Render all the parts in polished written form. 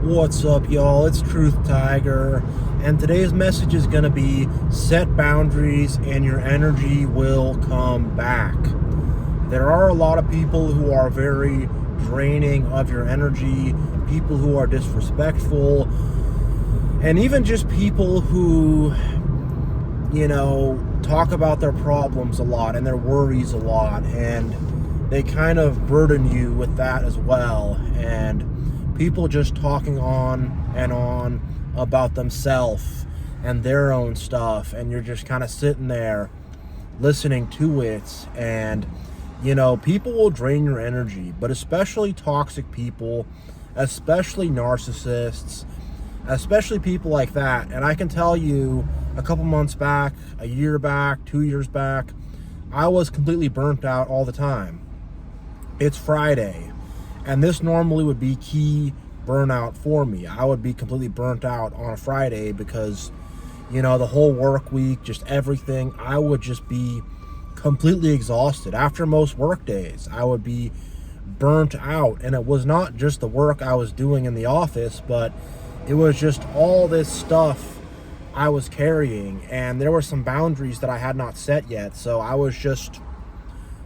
What's up, y'all? It's TruthTiger, and today's message is going to be set boundaries and your energy will come back. There are a lot of people who are very draining of your energy, people who are disrespectful, and even just people who, talk about their problems a lot and their worries a lot, and they kind of burden you with that as well. And people just talking on and on about themselves and their own stuff, and you're just kind of sitting there listening to it. And people will drain your energy, but especially toxic people, especially narcissists, especially people like that. And I can tell you, a couple months back, a year back, 2 years back, I was completely burnt out all the time. It's Friday, and this normally would be key burnout for me. I would be completely burnt out on a Friday because, the whole work week, just everything, I would just be completely exhausted. After most work days, I would be burnt out. And it was not just the work I was doing in the office, but it was just all this stuff I was carrying. And there were some boundaries that I had not set yet. So I was just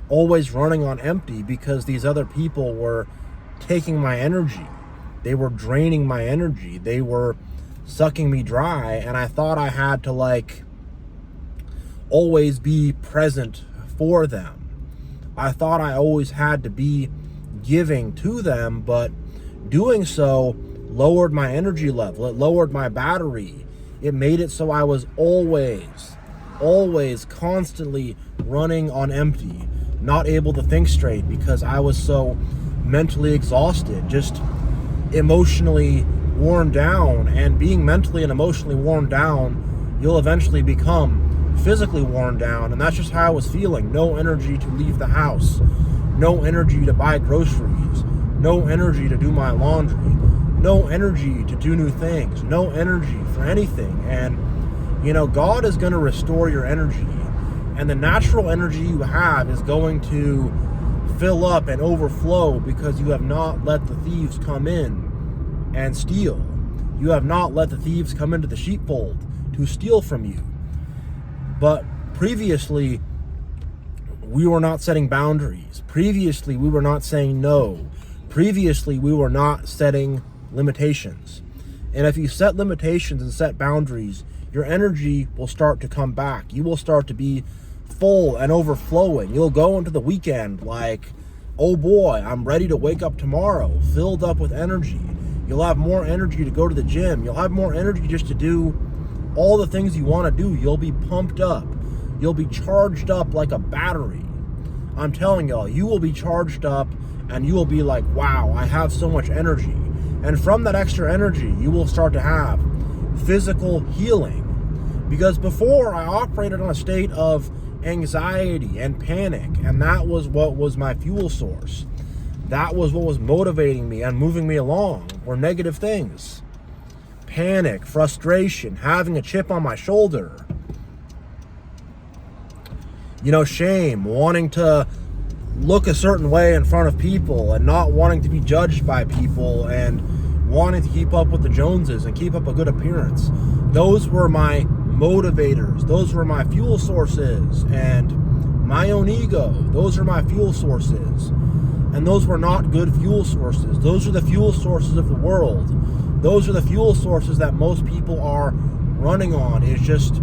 always running on empty because these other people were taking my energy. They were draining my energy. They were sucking me dry. And I thought I had to always be present for them. I thought I always had to be giving to them, but doing so lowered my energy level. It lowered my battery. It made it so I was always constantly running on empty, not able to think straight because I was so mentally exhausted, just emotionally worn down. And being mentally and emotionally worn down, you'll eventually become physically worn down. And that's just how I was feeling. No energy to leave the house, no energy to buy groceries, no energy to do my laundry, no energy to do new things, no energy for anything. And God is going to restore your energy, and the natural energy you have is going to fill up and overflow because you have not let the thieves come in and steal. You have not let the thieves come into the sheepfold to steal from you. But previously, we were not setting boundaries. Previously, we were not saying no. Previously, we were not setting limitations. And if you set limitations and set boundaries, your energy will start to come back. You will start to be full and overflowing. You'll go into the weekend like, oh boy, I'm ready to wake up tomorrow, filled up with energy. You'll have more energy to go to the gym. You'll have more energy just to do all the things you want to do. You'll be pumped up. You'll be charged up like a battery. I'm telling y'all, you will be charged up and you will be like, wow, I have so much energy. And from that extra energy, you will start to have physical healing. Because before, I operated on a state of anxiety and panic, and that was what was my fuel source. That was what was motivating me and moving me along, were negative things. Panic, frustration, having a chip on my shoulder. Shame, wanting to look a certain way in front of people and not wanting to be judged by people and wanting to keep up with the Joneses and keep up a good appearance. Those were my motivators. Those were my fuel sources. And my own ego, those are my fuel sources. And those were not good fuel sources. Those are the fuel sources of the world. Those are the fuel sources that most people are running on, is just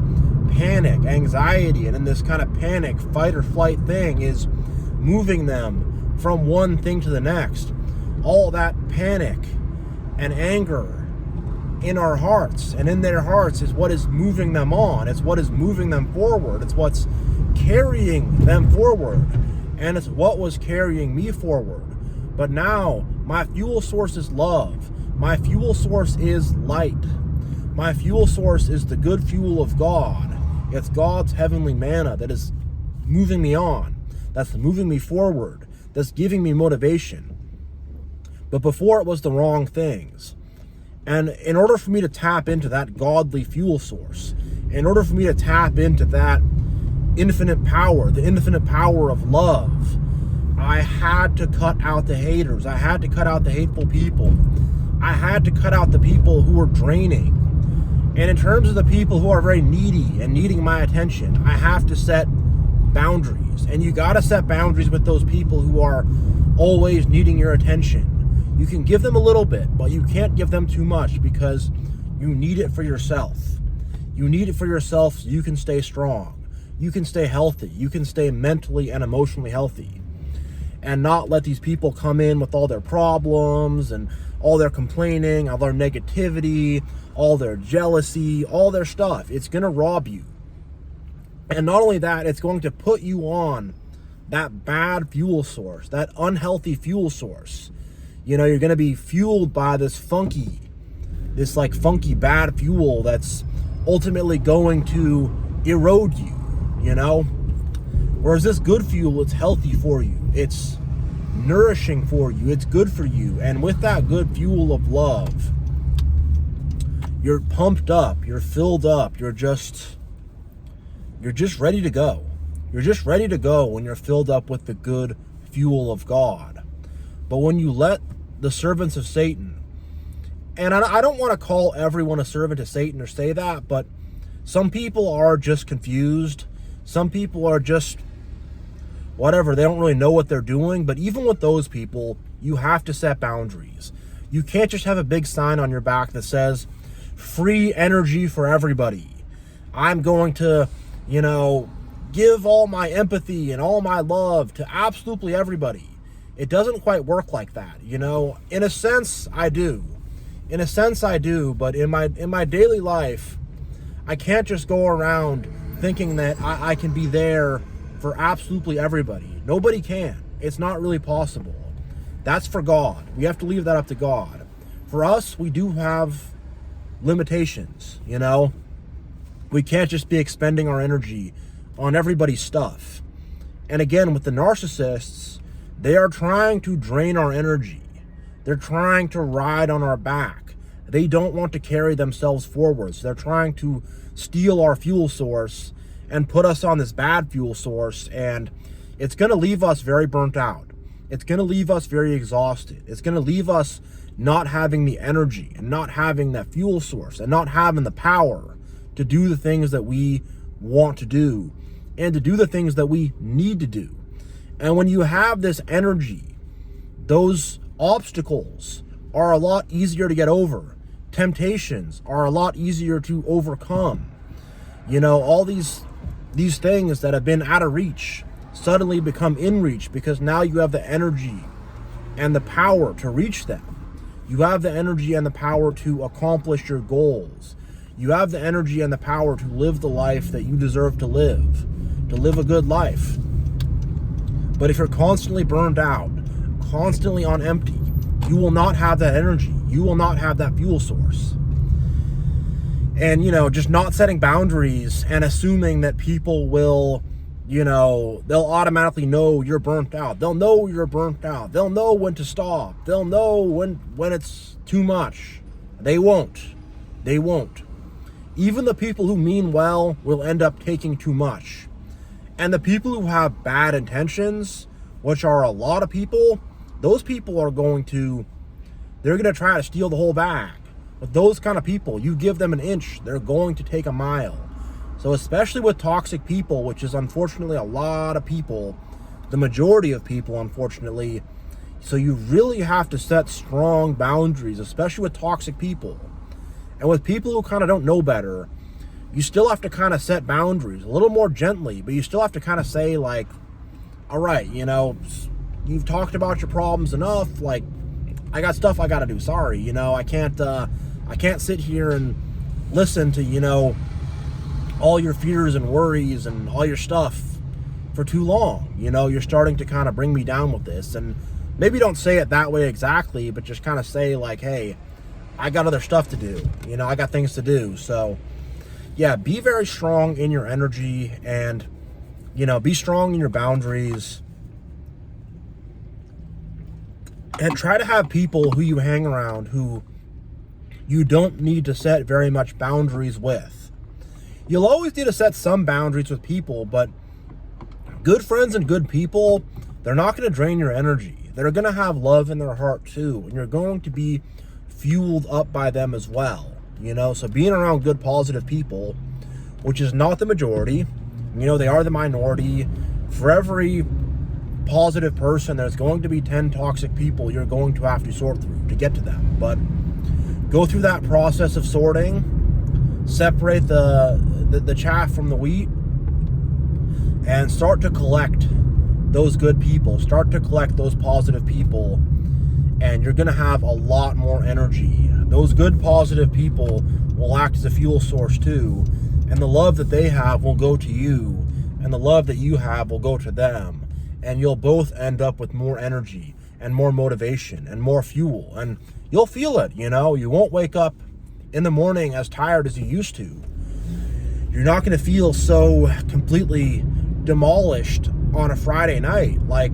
panic, anxiety. And in this kind of panic, fight or flight thing is moving them from one thing to the next. All that panic and anger in our hearts and in their hearts is what is moving them on. It's what is moving them forward. It's what's carrying them forward. And it's what was carrying me forward. But now my fuel source is love. My fuel source is light. My fuel source is the good fuel of God. It's God's heavenly manna that is moving me on. That's moving me forward. That's giving me motivation. But before, it was the wrong things. And in order for me to tap into that godly fuel source, in order for me to tap into that infinite power, the infinite power of love, I had to cut out the haters. I had to cut out the hateful people. I had to cut out the people who were draining. And in terms of the people who are very needy and needing my attention, I have to set boundaries. And you got to set boundaries with those people who are always needing your attention. You can give them a little bit, but you can't give them too much, because you need it for yourself. You need it for yourself so you can stay strong. You can stay healthy. You can stay mentally and emotionally healthy. And not let these people come in with all their problems and all their complaining, all their negativity, all their jealousy, all their stuff. It's going to rob you. And not only that, it's going to put you on that bad fuel source, that unhealthy fuel source. You're going to be fueled by this funky bad fuel that's ultimately going to erode you, Whereas this good fuel, it's healthy for you. It's nourishing for you. It's good for you. And with that good fuel of love, you're pumped up, you're filled up, you're just ready to go. You're just ready to go when you're filled up with the good fuel of God. But when you let the servants of Satan, and I don't want to call everyone a servant of Satan or say that, but some people are just confused. Some people are just whatever. They don't really know what they're doing. But even with those people, you have to set boundaries. You can't just have a big sign on your back that says, free energy for everybody. I'm going to, give all my empathy and all my love to absolutely everybody. It doesn't quite work like that. In a sense, I do. But in my daily life, I can't just go around thinking that I can be there for absolutely everybody. Nobody can. It's not really possible. That's for God. We have to leave that up to God. For us, we do have limitations, We can't just be expending our energy on everybody's stuff. And again, with the narcissists, they are trying to drain our energy. They're trying to ride on our back. They don't want to carry themselves forward. So they're trying to steal our fuel source and put us on this bad fuel source. And it's going to leave us very burnt out. It's going to leave us very exhausted. It's going to leave us not having the energy and not having that fuel source and not having the power to do the things that we want to do and to do the things that we need to do. And when you have this energy, those obstacles are a lot easier to get over. Temptations are a lot easier to overcome. All these things that have been out of reach suddenly become in reach because now you have the energy and the power to reach them. You have the energy and the power to accomplish your goals. You have the energy and the power to live the life that you deserve to live a good life. But if you're constantly burned out, constantly on empty, you will not have that energy. You will not have that fuel source. And, just not setting boundaries and assuming that people will, they'll automatically know you're burnt out. They'll know you're burnt out. They'll know when to stop. They'll know when it's too much. They won't. Even the people who mean well will end up taking too much. And the people who have bad intentions, which are a lot of people, those people are they're going to try to steal the whole bag. But those kind of people, you give them an inch, they're going to take a mile. So especially with toxic people, which is unfortunately a lot of people, the majority of people, unfortunately. So you really have to set strong boundaries, especially with toxic people. And with people who kind of don't know better, you still have to kind of set boundaries a little more gently, but you still have to kind of say like, all right, you've talked about your problems enough. Like, I got stuff I got to do. Sorry, I can't sit here and listen to, all your fears and worries and all your stuff for too long. You're starting to kind of bring me down with this. And maybe don't say it that way exactly, but just kind of say like, hey, I got other stuff to do. I got things to do. So yeah, be very strong in your energy and, be strong in your boundaries. And try to have people who you hang around who you don't need to set very much boundaries with. You'll always need to set some boundaries with people, but good friends and good people, they're not going to drain your energy. They're going to have love in their heart too. And you're going to be fueled up by them as well. So being around good, positive people, which is not the majority, they are the minority. For every positive person, there's going to be 10 toxic people you're going to have to sort through to get to them. But go through that process of sorting, separate the chaff from the wheat, and start to collect those good people, start to collect those positive people, and you're going to have a lot more energy. Those good, positive people will act as a fuel source too, and the love that they have will go to you, and the love that you have will go to them, and you'll both end up with more energy and more motivation and more fuel, and you'll feel it. You won't wake up in the morning as tired as you used to. You're not going to feel so completely demolished on a Friday night. Like,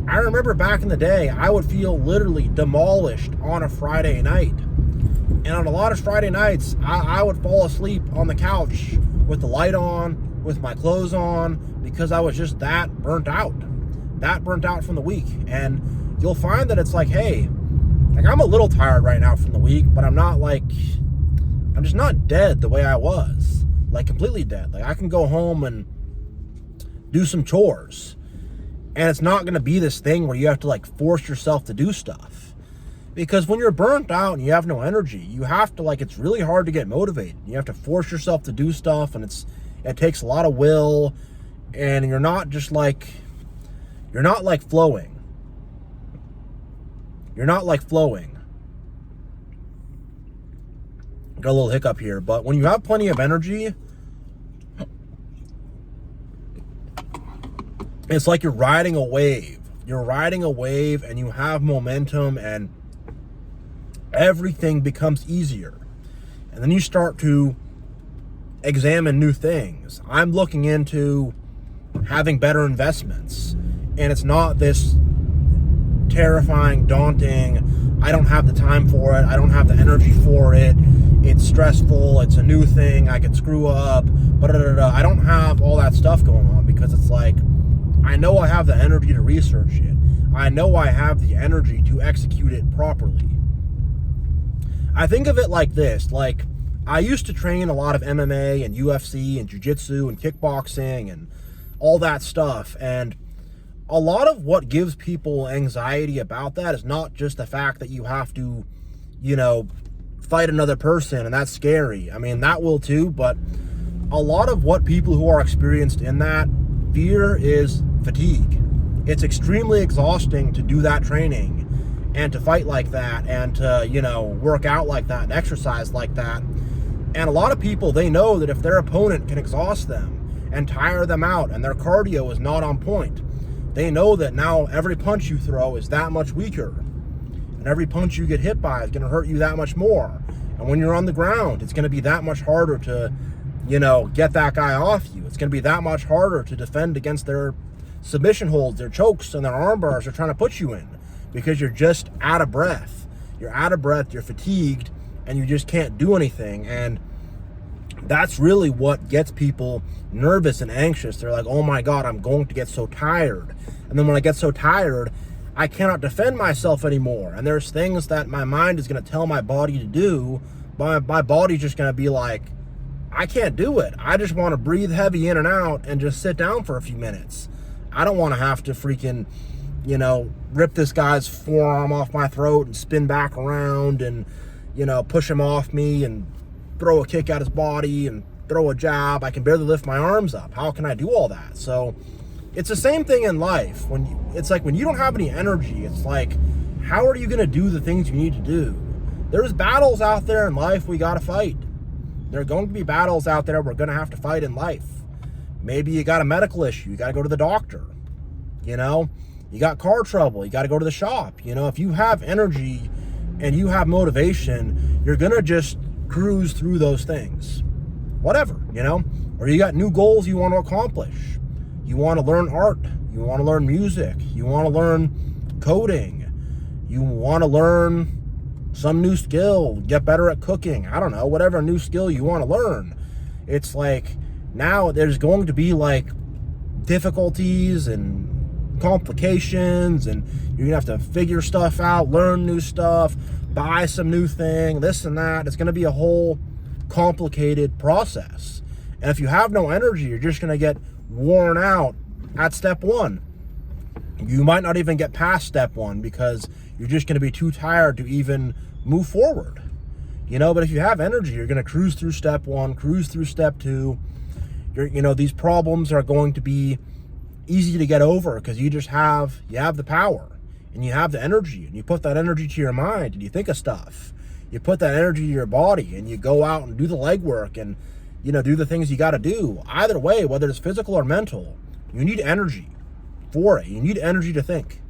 I remember back in the day, I would feel literally demolished on a Friday night. And on a lot of Friday nights, I would fall asleep on the couch with the light on, with my clothes on, because I was just that burnt out from the week. And you'll find that it's like, hey, like, I'm a little tired right now from the week, but I'm just not dead the way I was, like completely dead. Like, I can go home and do some chores, and it's not going to be this thing where you have to like force yourself to do stuff. Because when you're burnt out and you have no energy, you have to, like, it's really hard to get motivated. You have to force yourself to do stuff, and it takes a lot of will, and you're not flowing. You're not like flowing. Got a little hiccup here, but when you have plenty of energy, it's like you're riding a wave. You're riding a wave, and you have momentum, and everything becomes easier. And then you start to examine new things. I'm looking into having better investments, and it's not this terrifying, daunting, I don't have the time for it, I don't have the energy for it, it's stressful, it's a new thing, I could screw up, I don't have all that stuff going on, because it's like, I know I have the energy to research it. I know I have the energy to execute it properly. I think of it like this, like, I used to train a lot of MMA and UFC and jiu-jitsu and kickboxing and all that stuff, and a lot of what gives people anxiety about that is not just the fact that you have to, fight another person, and that's scary. I mean, that will too, but a lot of what people who are experienced in that fear is fatigue. It's extremely exhausting to do that training and to fight like that and to, work out like that and exercise like that. And a lot of people, they know that if their opponent can exhaust them and tire them out and their cardio is not on point, they know that now every punch you throw is that much weaker. And every punch you get hit by is going to hurt you that much more. And when you're on the ground, it's going to be that much harder to, get that guy off you. It's going to be that much harder to defend against their submission holds, their chokes, and their arm bars they're trying to put you in, because you're just out of breath. You're out of breath, you're fatigued, and you just can't do anything. And that's really what gets people nervous and anxious. They're like, oh my God, I'm going to get so tired. And then when I get so tired, I cannot defend myself anymore. And there's things that my mind is going to tell my body to do, but my body's just going to be like, I can't do it. I just want to breathe heavy in and out and just sit down for a few minutes. I don't want to have to freaking, rip this guy's forearm off my throat and spin back around and, push him off me and throw a kick at his body and throw a jab. I can barely lift my arms up. How can I do all that? So it's the same thing in life. It's like when you don't have any energy, it's like, how are you going to do the things you need to do? There's battles out there in life we got to fight. There are going to be battles out there we're going to have to fight in life. Maybe you got a medical issue. You got to go to the doctor. You got car trouble. You got to go to the shop. If you have energy and you have motivation, you're going to just cruise through those things. Whatever, or you got new goals you want to accomplish. You want to learn art. You want to learn music. You want to learn coding. You want to learn some new skill, get better at cooking. I don't know, whatever new skill you want to learn. It's like, now there's going to be like difficulties and complications, and you're going to have to figure stuff out, learn new stuff, buy some new thing, this and that. It's going to be a whole complicated process. And if you have no energy, you're just going to get worn out at step one. You might not even get past step one because you're just going to be too tired to even move forward. But if you have energy, you're going to cruise through step one, cruise through step two. These problems are going to be easy to get over because you have the power and you have the energy, and you put that energy to your mind and you think of stuff. You put that energy to your body and you go out and do the legwork and, do the things you got to do. Either way, whether it's physical or mental, you need energy for it. You need energy to think.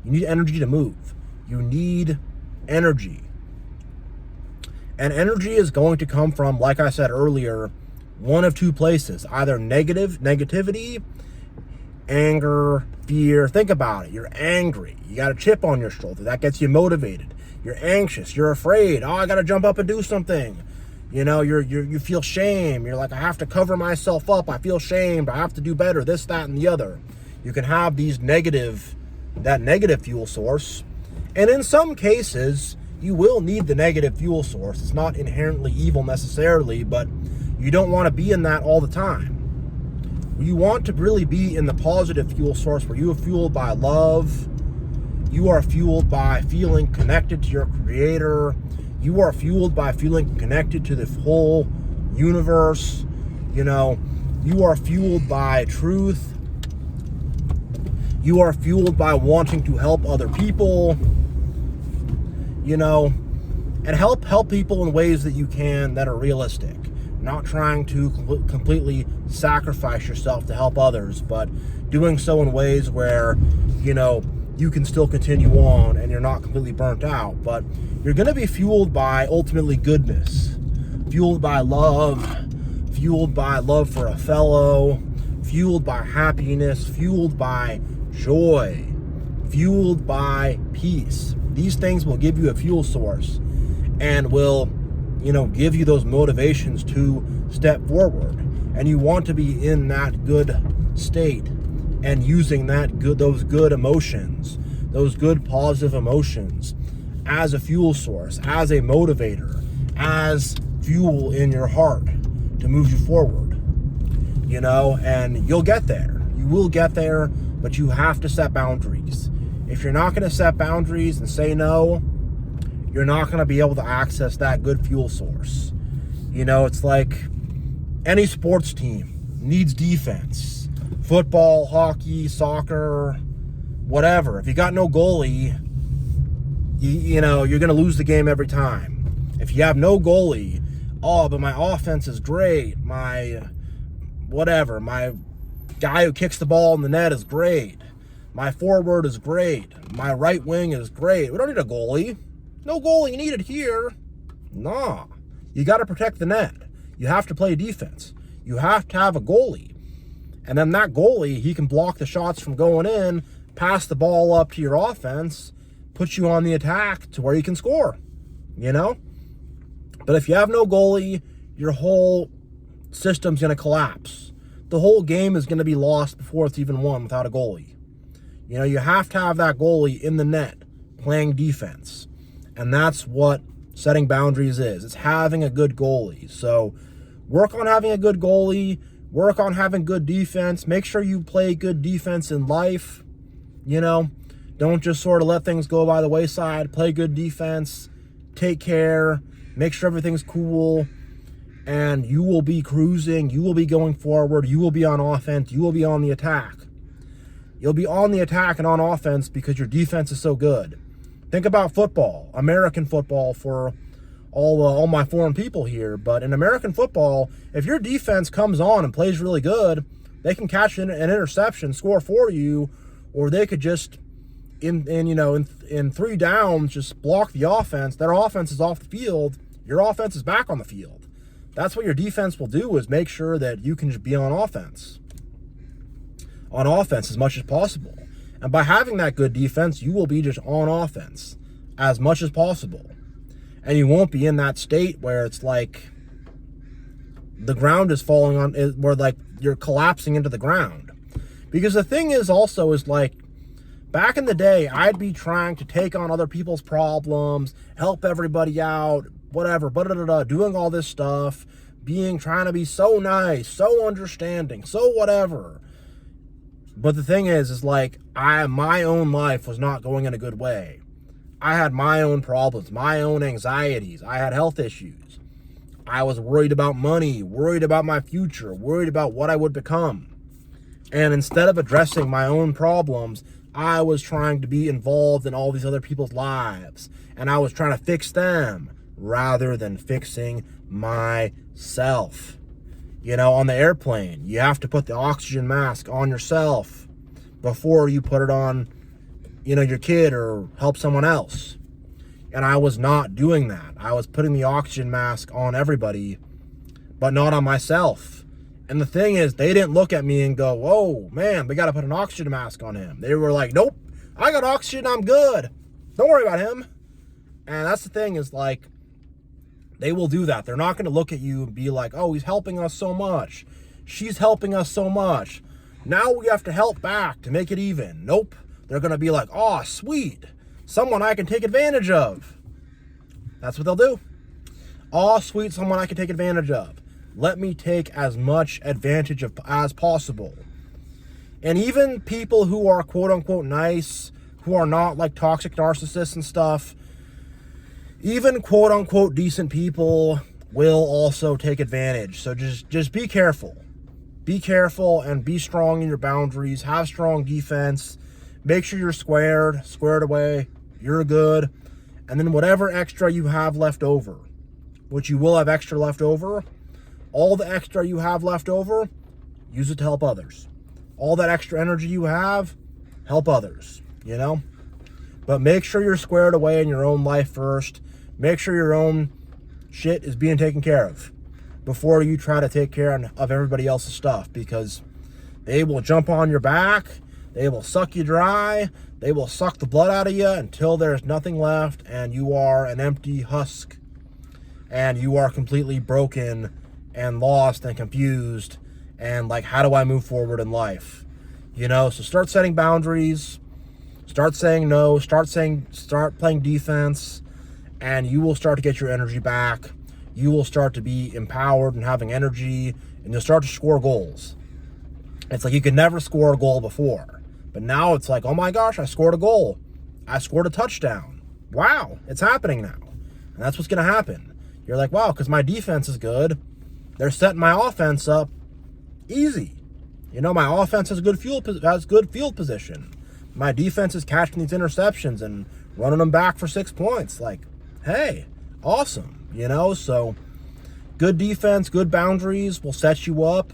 You need energy to move. You need energy. And energy is going to come from, like I said earlier, one of two places. Either negativity, anger, fear. Think about it. You're angry. You got a chip on your shoulder. That gets you motivated. You're anxious. You're afraid. Oh, I got to jump up and do something. You feel shame. You're like, I have to cover myself up. I feel shamed. I have to do better. This, that, and the other. You can have that negative fuel source. And in some cases, you will need the negative fuel source. It's not inherently evil necessarily, but you don't want to be in that all the time. You want to really be in the positive fuel source where you are fueled by love. You are fueled by feeling connected to your creator. You are fueled by feeling connected to the whole universe. You are fueled by truth. You are fueled by wanting to help other people. And help people in ways that you can that are realistic. Not trying to completely sacrifice yourself to help others, but doing so in ways where, you can still continue on and you're not completely burnt out. But you're going to be fueled by ultimately goodness, fueled by love for a fellow, fueled by happiness, fueled by joy, fueled by peace. These things will give you a fuel source and will, give you those motivations to step forward. And you want to be in that good state and using those good emotions, those good positive emotions as a fuel source, as a motivator, as fuel in your heart to move you forward. And you'll get there. You will get there, but you have to set boundaries. If you're not going to set boundaries and say no, you're not going to be able to access that good fuel source. It's like any sports team needs defense. Football, hockey, soccer, whatever. If you got no goalie, you're going to lose the game every time. If you have no goalie, but my offense is great. My guy who kicks the ball in the net is great. My forward is great. My right wing is great. We don't need a goalie. No goalie needed here. Nah. You got to protect the net. You have to play defense. You have to have a goalie. And then that goalie, he can block the shots from going in, pass the ball up to your offense, put you on the attack to where you can score. But if you have no goalie, your whole system's going to collapse. The whole game is going to be lost before it's even won without a goalie. You have to have that goalie in the net playing defense. And that's what setting boundaries is. It's having a good goalie. So work on having a good goalie. Work on having good defense. Make sure you play good defense in life. Don't just sort of let things go by the wayside. Play good defense. Take care. Make sure everything's cool. And you will be cruising. You will be going forward. You will be on offense. You will be on the attack. You'll be on the attack and on offense because your defense is so good. Think about football, American football, for all my foreign people here. But in American football, if your defense comes on and plays really good, they can catch an interception, score for you, or they could just in 3 downs just block the offense. Their offense is off the field. Your offense is back on the field. That's what your defense will do, is make sure that you can just be on offense as much as possible. And by having that good defense, you will be just on offense as much as possible. And you won't be in that state where it's like the ground is falling on, where like you're collapsing into the ground. Because the thing is also is like, Back in the day, I'd be trying to take on other people's problems, help everybody out, whatever, doing all this stuff, trying to be so nice, so understanding, so whatever. But the thing is like, my own life was not going in a good way. I had my own problems, my own anxieties. I had health issues. I was worried about money, worried about my future, worried about what I would become. And instead of addressing my own problems, I was trying to be involved in all these other people's lives. And I was trying to fix them rather than fixing myself. You know, on the airplane, you have to put the oxygen mask on yourself before you put it on, you know, your kid or help someone else. And I was not doing that. I was putting the oxygen mask on everybody, but not on myself. And the thing is, they didn't look at me and go, whoa, man, we got to put an oxygen mask on him. They were like, nope, I got oxygen, I'm good. Don't worry about him. And that's the thing is like, they will do that. They're not going to look at you and be like, oh, he's helping us so much. She's helping us so much. Now we have to help back to make it even. Nope. They're going to be like, oh, sweet. Someone I can take advantage of. That's what they'll do. Oh, sweet, someone I can take advantage of. Let me take as much advantage of as possible. And even people who are quote unquote nice, who are not like toxic narcissists and stuff, even quote unquote decent people will also take advantage. So just be careful. Be careful and be strong in your boundaries. Have strong defense. Make sure you're squared away. You're good. And then whatever extra you have left over, which you will have extra left over, all the extra you have left over, use it to help others. All that extra energy you have, help others, you know? But make sure you're squared away in your own life first. Make sure your own shit is being taken care of before you try to take care of everybody else's stuff, because they will jump on your back. They will suck you dry. They will suck the blood out of you until there's nothing left and you are an empty husk and you are completely broken and lost and confused and like, how do I move forward in life? You know, so start setting boundaries, start saying no, start playing defense, and you will start to get your energy back. You will start to be empowered and having energy, and you'll start to score goals. It's like you could never score a goal before, but now it's like, oh my gosh, I scored a goal. I scored a touchdown. Wow, it's happening now. And that's what's going to happen. You're like, wow, because my defense is good. They're setting my offense up easy. You know, my offense has good field position. My defense is catching these interceptions and running them back for 6 points. Like, hey, awesome. You know, so good defense, good boundaries will set you up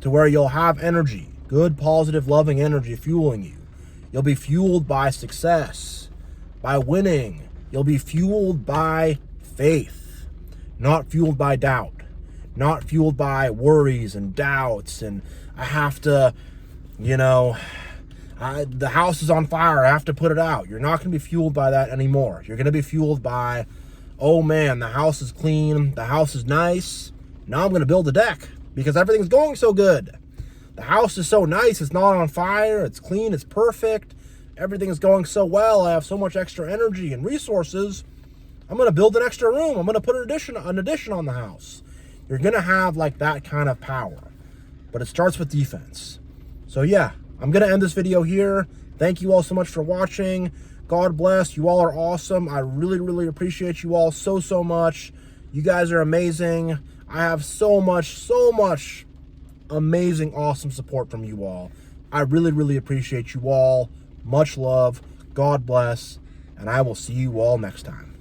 to where you'll have energy, good, positive, loving energy fueling you. You'll be fueled by success, by winning. You'll be fueled by faith, not fueled by doubt, not fueled by worries and doubts. And I have to, you know, the house is on fire, I have to put it out. You're not going to be fueled by that anymore. You're going to be fueled by, oh man, the house is clean, the house is nice. Now I'm going to build a deck because everything's going so good. The house is so nice, it's not on fire, it's clean, it's perfect. Everything is going so well, I have so much extra energy and resources. I'm going to build an extra room. I'm going to put an addition on the house. You're going to have like that kind of power, but it starts with defense. So yeah, I'm going to end this video here. Thank you all so much for watching. God bless. You all are awesome. I really, really appreciate you all so much. You guys are amazing. I have so much amazing, awesome support from you all. I really, really appreciate you all. Much love. God bless. And I will see you all next time.